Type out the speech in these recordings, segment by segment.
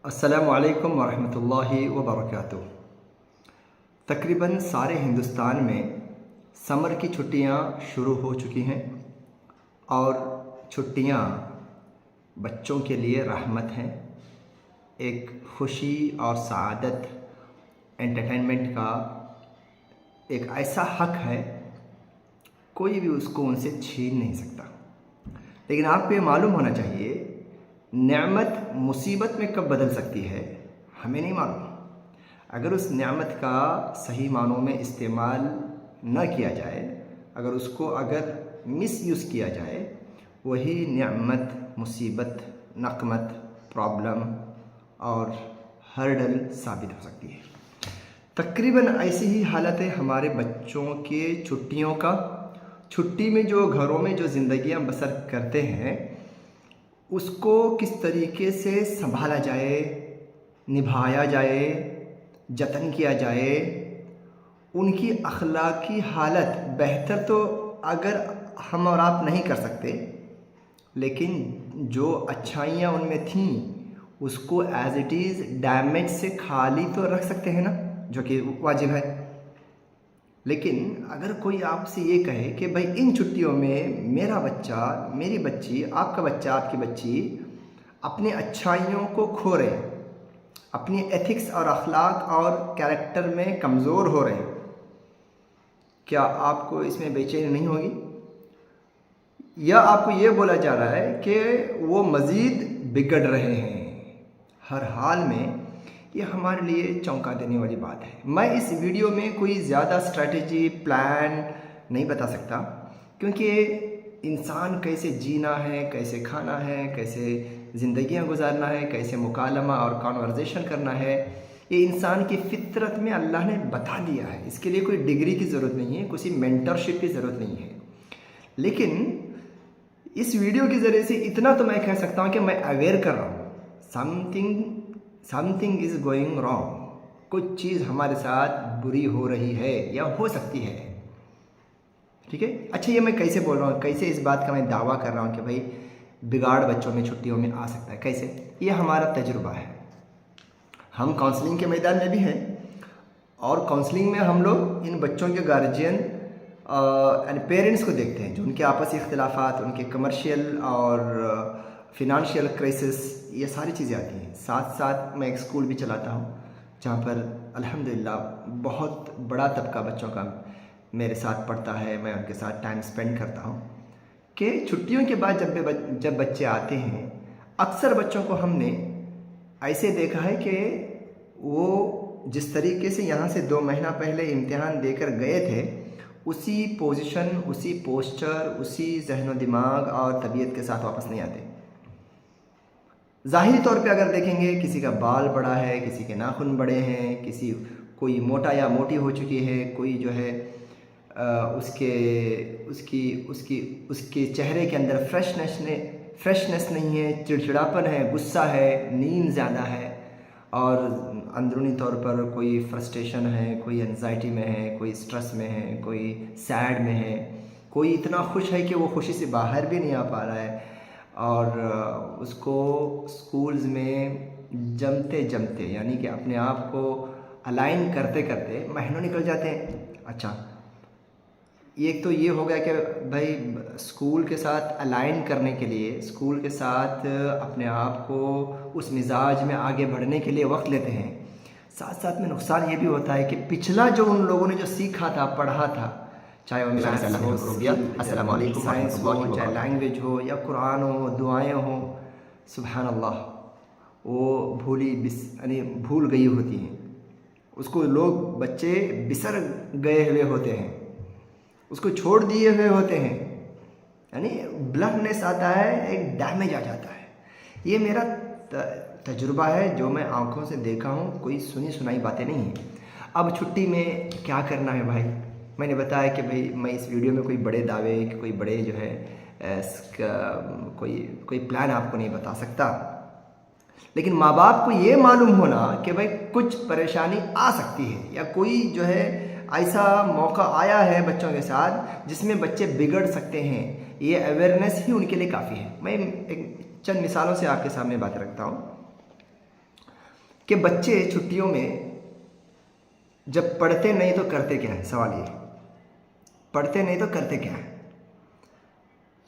अस्सलामु अलैकुम वरहमतुल्लाहि वबरकातुह। तकरीबन सारे हिंदुस्तान में समर की छुट्टियां शुरू हो चुकी हैं और छुट्टियां बच्चों के लिए रहमत हैं। एक खुशी और सआदत एंटरटेनमेंट का एक ऐसा हक है, कोई भी उसको उनसे छीन नहीं सकता। लेकिन आपको ये मालूम होना चाहिए, नेमत मुसीबत में कब बदल सकती है हमें नहीं मालूम। अगर उस नेमत का सही मानों में इस्तेमाल न किया जाए, अगर मिसयूज़ किया जाए, वही नेमत मुसीबत, नक़मत, प्रॉब्लम और हर्डल साबित हो सकती है। तकरीबन ऐसी ही हालत है हमारे बच्चों के छुट्टियों का। छुट्टी में जो घरों में जो ज़िंदगियां बसर करते हैं, उसको किस तरीके से संभाला जाए, निभाया जाए, जतन किया जाए। उनकी अखलाकी हालत बेहतर तो अगर हम और आप नहीं कर सकते, लेकिन जो अच्छाइयाँ उनमें थीं उसको एज इट इज़ डैमेज से खाली तो रख सकते हैं ना, जो कि वाजिब है। लेकिन अगर कोई आपसे ये कहे कि भाई इन छुट्टियों में मेरा बच्चा, मेरी बच्ची, आपका बच्चा, आपकी बच्ची अपनी अच्छाइयों को खो रहे हैं, अपनी एथिक्स और अखलाक और कैरेक्टर में कमज़ोर हो रहे हैं, क्या आपको इसमें बेचैनी नहीं होगी? या आपको ये बोला जा रहा है कि वो मज़ीद बिगड़ रहे हैं? हर हाल में ये हमारे लिए चौंका देने वाली बात है। मैं इस वीडियो में कोई ज़्यादा स्ट्रैटेजी, प्लान नहीं बता सकता, क्योंकि इंसान कैसे जीना है, कैसे खाना है, कैसे ज़िंदगियां गुजारना है, कैसे मुकालमा और कॉन्वर्जेशन करना है, ये इंसान की फितरत में अल्लाह ने बता दिया है। इसके लिए कोई डिग्री की ज़रूरत नहीं है, किसी मेंटरशिप की ज़रूरत नहीं है। लेकिन इस वीडियो के ज़रिए से इतना तो मैं कह सकता हूँ कि मैं अवेयर कर रहा हूँ, समथिंग इज़ गोइंग रॉन्ग। कुछ चीज़ हमारे साथ बुरी हो रही है या हो सकती है। ठीक है, अच्छा ये मैं कैसे बोल रहा हूँ, कैसे इस बात का मैं दावा कर रहा हूँ कि भाई बिगाड़ बच्चों में छुट्टियों में आ सकता है? कैसे? ये हमारा तजुर्बा है। हम काउंसलिंग के मैदान में भी हैं और काउंसलिंग में हम लोग इन बच्चों के गार्जियन एंड पेरेंट्स को देखते हैं, जो उनके आपसी इख्तिलाफात, उनके कमर्शियल और फिनंशियल क्राइसिस, ये सारी चीज़ें आती हैं। साथ साथ मैं एक स्कूल भी चलाता हूँ, जहाँ पर अल्हम्दुलिल्लाह बहुत बड़ा तबका बच्चों का मेरे साथ पढ़ता है। मैं उनके साथ टाइम स्पेंड करता हूँ कि छुट्टियों के बाद जब बच्चे आते हैं, अक्सर बच्चों को हमने ऐसे देखा है कि वो जिस तरीके से यहाँ से 2 महीना पहले इम्तिहान देकर गए थे, उसी पोजीशन, उसी पोस्चर, उसी जहन व दिमाग और तबीयत के साथ वापस नहीं आते। ज़ाहिरी तौर पे अगर देखेंगे, किसी का बाल बड़ा है, किसी के नाखून बड़े हैं, कोई मोटा या मोटी हो चुकी है, कोई जो है उसके चेहरे के अंदर फ्रेशनेस नहीं है, चिड़चिड़ापन है, गुस्सा है, नींद ज़्यादा है, और अंदरूनी तौर पर कोई फ्रस्ट्रेशन है, कोई एंजाइटी में है, कोई स्ट्रेस में है, कोई सैड में है, कोई इतना खुश है कि वो खुशी से बाहर भी नहीं आ पा रहा है। और उसको स्कूल्स में जमते यानी कि अपने आप को अलाइन करते करते महीनों निकल जाते हैं। अच्छा, एक तो ये हो गया कि भाई स्कूल के साथ अलाइन करने के लिए, स्कूल के साथ अपने आप को उस मिजाज में आगे बढ़ने के लिए वक्त लेते हैं। साथ साथ में नुकसान ये भी होता है कि पिछला जो उन लोगों ने जो सीखा था, पढ़ा था, चाहे वो साइंस हो, चाहे लैंग्वेज हो, या कुरान हो, दुआएं हो, सुभान अल्लाह, वो भूल गई होती हैं। उसको बच्चे बिसर गए हुए होते हैं, उसको छोड़ दिए हुए होते हैं, यानी ब्लडनेस आता है, एक डैमेज आ जाता है। ये मेरा तजुर्बा है, जो मैं आंखों से देखा हूँ, कोई सुनी सुनाई बातें नहीं हैं। अब छुट्टी में क्या करना है भाई? मैंने बताया कि भाई मैं इस वीडियो में कोई बड़े दावे, कोई बड़े जो है कोई प्लान आपको नहीं बता सकता, लेकिन माँ बाप को ये मालूम होना कि भाई कुछ परेशानी आ सकती है, या कोई जो है ऐसा मौका आया है बच्चों के साथ जिसमें बच्चे बिगड़ सकते हैं, ये अवेयरनेस ही उनके लिए काफ़ी है। मैं एक चंद मिसालों से आपके सामने बात रखता हूँ। कि बच्चे छुट्टियों में जब पढ़ते नहीं तो करते क्या है, सवाल ये, पढ़ते नहीं तो करते क्या है।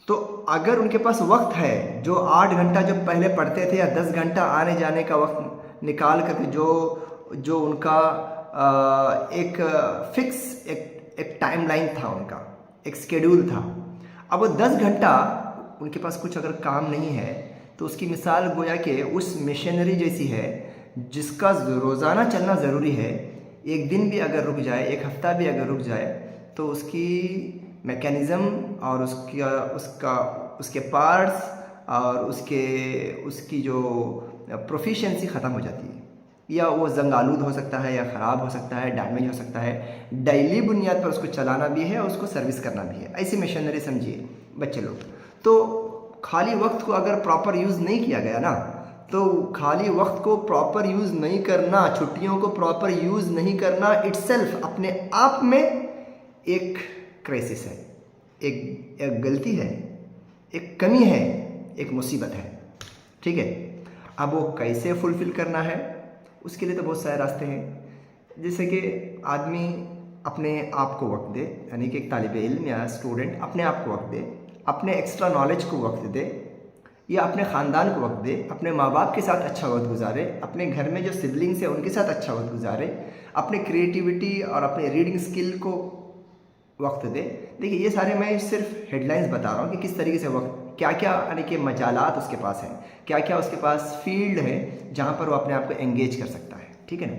तो अगर उनके पास वक्त है, जो 8 घंटा जब पहले पढ़ते थे या 10 घंटा आने जाने का वक्त निकाल करके जो उनका एक फिक्स एक टाइमलाइन था, उनका एक शेड्यूल था, अब वो 10 घंटा उनके पास कुछ अगर काम नहीं है तो उसकी मिसाल गोया कि उस मशीनरी जैसी है जिसका रोज़ाना चलना ज़रूरी है। एक दिन भी अगर रुक जाए, एक हफ्ता भी अगर रुक जाए तो उसकी मैकेनिज़्म और उसके पार्ट्स और उसकी जो प्रोफिशेंसी ख़त्म हो जाती है, या वो जंग आलूद हो सकता है, या ख़राब हो सकता है, डैमेज हो सकता है। डेली बुनियाद पर उसको चलाना भी है और उसको सर्विस करना भी है। ऐसी मशीनरी समझिए बच्चे लोग। तो खाली वक्त को अगर प्रॉपर यूज़ नहीं किया गया ना, तो खाली वक्त को प्रॉपर यूज़ नहीं करना, छुट्टियों को प्रॉपर यूज़ नहीं करना इटसेल्फ अपने आप में एक क्राइसिस है, एक गलती है, एक कमी है, एक मुसीबत है। ठीक है, अब वो कैसे फुलफ़िल करना है, उसके लिए तो बहुत सारे रास्ते हैं। जैसे कि आदमी अपने आप को वक्त दे, यानी कि एक तालिब इल्म या स्टूडेंट अपने आप को वक्त दे, अपने एक्स्ट्रा नॉलेज को वक्त दे, या अपने ख़ानदान को वक्त दे, अपने माँ बाप के साथ अच्छा वक्त गुजारे, अपने घर में जो सिबलिंग्स हैं उनके साथ अच्छा वक्त गुजारे, अपने क्रिएटिविटी और अपने रीडिंग स्किल को वक्त दे। देखिए, ये सारे मैं सिर्फ हेडलाइंस बता रहा हूँ कि किस तरीके से वक्त, क्या क्या यानी कि मजालात उसके पास हैं, क्या क्या उसके पास फील्ड है जहाँ पर वो अपने आप को एंगेज कर सकता है। ठीक है ना।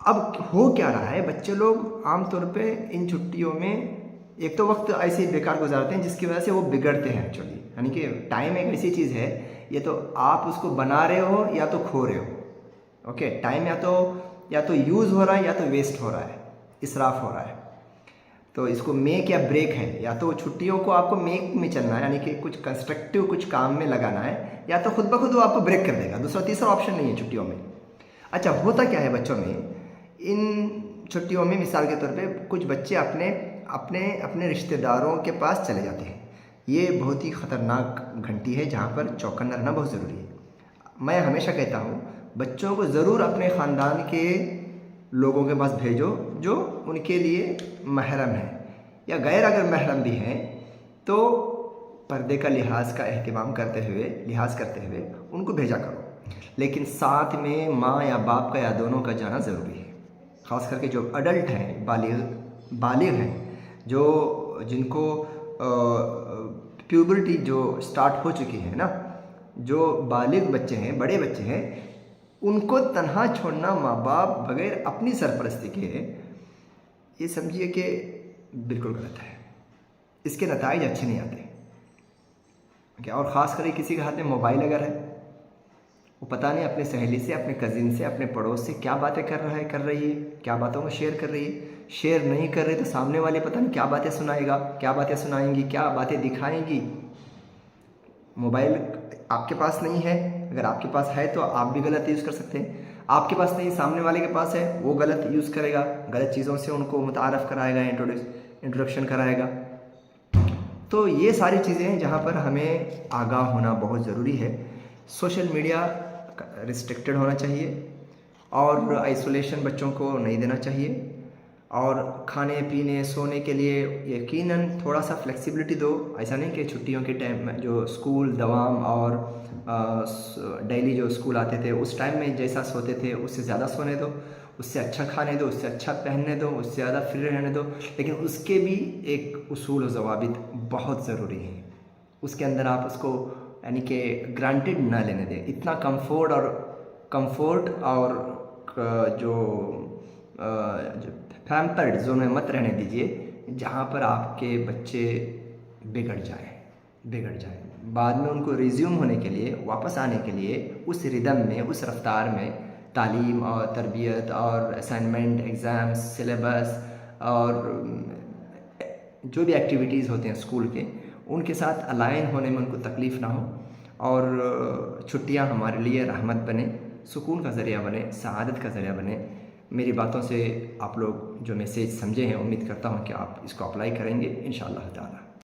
अब हो क्या रहा है, बच्चे लोग आमतौर पे इन छुट्टियों में एक तो वक्त ऐसे ही बेकार गुजारते हैं जिसकी वजह से वो बिगड़ते हैं एक्चुअली। यानी कि टाइम एक ऐसी चीज़ है, ये तो आप उसको बना रहे हो या तो खो रहे हो। ओके, टाइम या तो यूज़ हो रहा है या तो वेस्ट हो रहा है, इसराफ हो रहा है। तो इसको मेक या ब्रेक है, या तो छुट्टियों को आपको मेक में चलना है, यानी कि कुछ कंस्ट्रक्टिव कुछ काम में लगाना है, या तो खुद ब खुद वो आपको ब्रेक कर देगा। दूसरा तीसरा ऑप्शन नहीं है छुट्टियों में। अच्छा, होता क्या है बच्चों में इन छुट्टियों में, मिसाल के तौर पे कुछ बच्चे अपने रिश्तेदारों के पास चले जाते हैं। ये बहुत ही ख़तरनाक घंटी है जहाँ पर चौकन्ना रहना बहुत ज़रूरी है। मैं हमेशा कहता हूँ बच्चों को ज़रूर अपने ख़ानदान के लोगों के पास भेजो जो उनके लिए महरम है, या गैर अगर महरम भी हैं तो पर्दे का लिहाज करते हुए उनको भेजा करो। लेकिन साथ में माँ या बाप का या दोनों का जाना ज़रूरी है। ख़ास करके जो अडल्ट हैं, बालिग हैं, जिनको प्यूबर्टी जो स्टार्ट हो चुकी है ना, जो बालिग बच्चे हैं, बड़े बच्चे हैं, उनको तन्हा छोड़ना माँ बाप बगैर अपनी सरपरस्ती के, ये समझिए कि बिल्कुल गलत है। इसके नताइज अच्छे नहीं आते क्या। और ख़ास करके किसी के हाथ में मोबाइल अगर है, वो पता नहीं अपने सहेली से, अपने कज़िन से, अपने पड़ोस से क्या बातें कर रही है, क्या बातों को शेयर कर रही है। शेयर नहीं कर रही तो सामने वाले पता नहीं क्या बातें सुनाएगा, क्या बातें सुनाएंगी, क्या बातें दिखाएंगी। मोबाइल आपके पास नहीं है, अगर आपके पास है तो आप भी गलत यूज़ कर सकते हैं। आपके पास नहीं, सामने वाले के पास है, वो गलत यूज़ करेगा, गलत चीज़ों से उनको मुतारफ़ कराएगा, इंट्रोडक्शन कराएगा। तो ये सारी चीज़ें हैं जहाँ पर हमें आगाह होना बहुत ज़रूरी है। सोशल मीडिया रिस्ट्रिक्टेड होना चाहिए, और आइसोलेशन बच्चों को नहीं देना चाहिए, और खाने पीने सोने के लिए यकीनन थोड़ा सा फ्लेक्सिबिलिटी दो। ऐसा नहीं कि छुट्टियों के टाइम में जो स्कूल दवाम और डेली जो स्कूल आते थे उस टाइम में जैसा सोते थे उससे ज़्यादा सोने दो, उससे अच्छा खाने दो, उससे अच्छा पहनने दो, उससे ज़्यादा फ्री रहने दो। लेकिन उसके भी एक उसूल और ज़वाबित बहुत ज़रूरी हैं। उसके अंदर आप उसको यानी कि ग्रांटेड ना लेने दें। इतना कंफर्ट और जो पैम्पर्ड जोन में मत रहने दीजिए जहाँ पर आपके बच्चे बिगड़ जाए। बाद में उनको रिज्यूम होने के लिए, वापस आने के लिए उस रिदम में, उस रफ्तार में तालीम और तरबियत और असाइनमेंट, एग्ज़ाम्स, सिलेबस और जो भी एक्टिविटीज़ होते हैं स्कूल के, उनके साथ अलाइन होने में उनको तकलीफ़ ना हो, और छुट्टियां हमारे लिए रहमत बने, सुकून का ज़रिया बने, सआदत का ज़रिया बने। मेरी बातों से आप लोग जो मैसेज समझे हैं, उम्मीद करता हूं कि आप इसको अप्लाई करेंगे इंशाअल्लाह ताला।